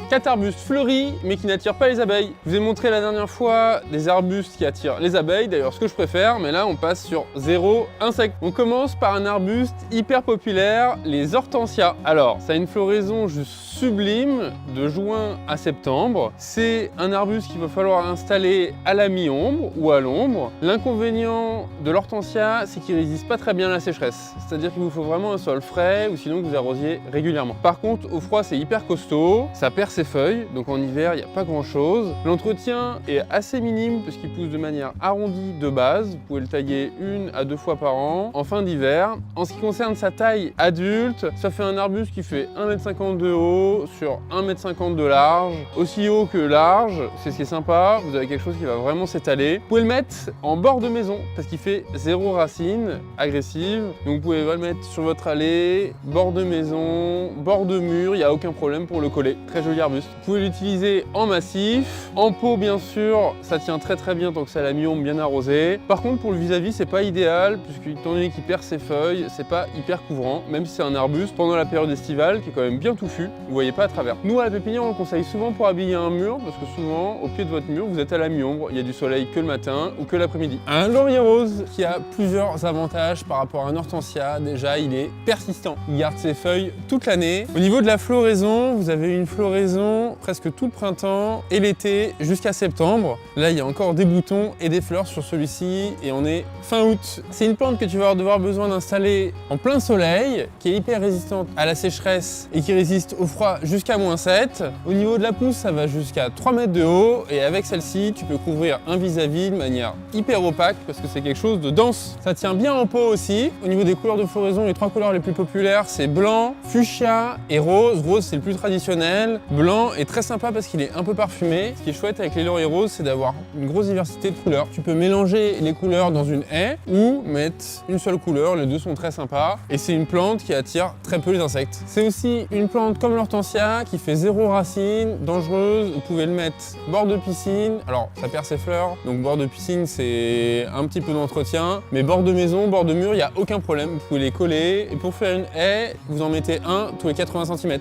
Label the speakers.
Speaker 1: 4 arbustes fleuris mais qui n'attirent pas les abeilles. Je vous ai montré la dernière fois des arbustes qui attirent les abeilles, d'ailleurs ce que je préfère, mais là on passe sur 0 insectes. On commence par un arbuste hyper populaire, les hortensias. Alors, ça a une floraison juste sublime de juin à septembre. C'est un arbuste qu'il va falloir installer à la mi-ombre ou à l'ombre. L'inconvénient de l'hortensia, c'est qu'il résiste pas très bien à la sécheresse. C'est-à-dire qu'il vous faut vraiment un sol frais ou sinon que vous arrosiez régulièrement. Par contre, au froid, c'est hyper costaud, ça perd ses feuilles, donc en hiver, il n'y a pas grand-chose. L'entretien est assez minime parce qu'il pousse de manière arrondie de base. Vous pouvez le tailler 1 à 2 fois par an en fin d'hiver. En ce qui concerne sa taille adulte, ça fait un arbuste qui fait 1,50 m de haut sur 1,50 m de large. Aussi haut que large, c'est ce qui est sympa, vous avez quelque chose qui va vraiment s'étaler. Vous pouvez le mettre en bord de maison parce qu'il fait 0 racines agressives. Donc vous pouvez le mettre sur votre allée, bord de maison, bord de mur, il n'y a aucun problème pour le coller. Très joli arbuste. Vous pouvez l'utiliser en massif, en pot bien sûr, ça tient très bien tant que c'est à la mi-ombre bien arrosé. Par contre pour le vis-à-vis c'est pas idéal puisque étant donné qu'il perd ses feuilles, c'est pas hyper couvrant, même si c'est un arbuste pendant la période estivale qui est quand même bien touffu, vous voyez pas à travers. Nous à la pépinière on le conseille souvent pour habiller un mur parce que souvent au pied de votre mur vous êtes à la mi-ombre, il y a du soleil que le matin ou que l'après-midi. Un laurier rose qui a plusieurs avantages par rapport à un hortensia. Déjà il est persistant, il garde ses feuilles toute l'année. Au niveau de la floraison, vous avez une floraison presque tout le printemps et l'été jusqu'à septembre. Là il y a encore des boutons et des fleurs sur celui-ci et on est fin août. C'est une plante que tu vas devoir besoin d'installer en plein soleil, qui est hyper résistante à la sécheresse et qui résiste au froid jusqu'à -7. Au niveau de la pousse, ça va jusqu'à 3 mètres de haut et avec celle-ci, tu peux couvrir un vis-à-vis de manière hyper opaque parce que c'est quelque chose de dense. Ça tient bien en pot aussi. Au niveau des couleurs de floraison, les 3 couleurs les plus populaires, c'est blanc, fuchsia et rose. Rose, c'est le plus traditionnel. Blanc est très sympa parce qu'il est un peu parfumé. Ce qui est chouette avec les lauriers roses, c'est d'avoir une grosse diversité de couleurs. Tu peux mélanger les couleurs dans une haie ou mettre une seule couleur. Les deux sont très sympas. Et c'est une plante qui attire très peu les insectes. C'est aussi une plante comme l'hortensia qui fait 0 racines, dangereuse. Vous pouvez le mettre bord de piscine. Alors, ça perd ses fleurs. Donc, bord de piscine, c'est un petit peu d'entretien. Mais bord de maison, bord de mur, il n'y a aucun problème. Vous pouvez les coller. Et pour faire une haie, vous en mettez un tous les 80 cm.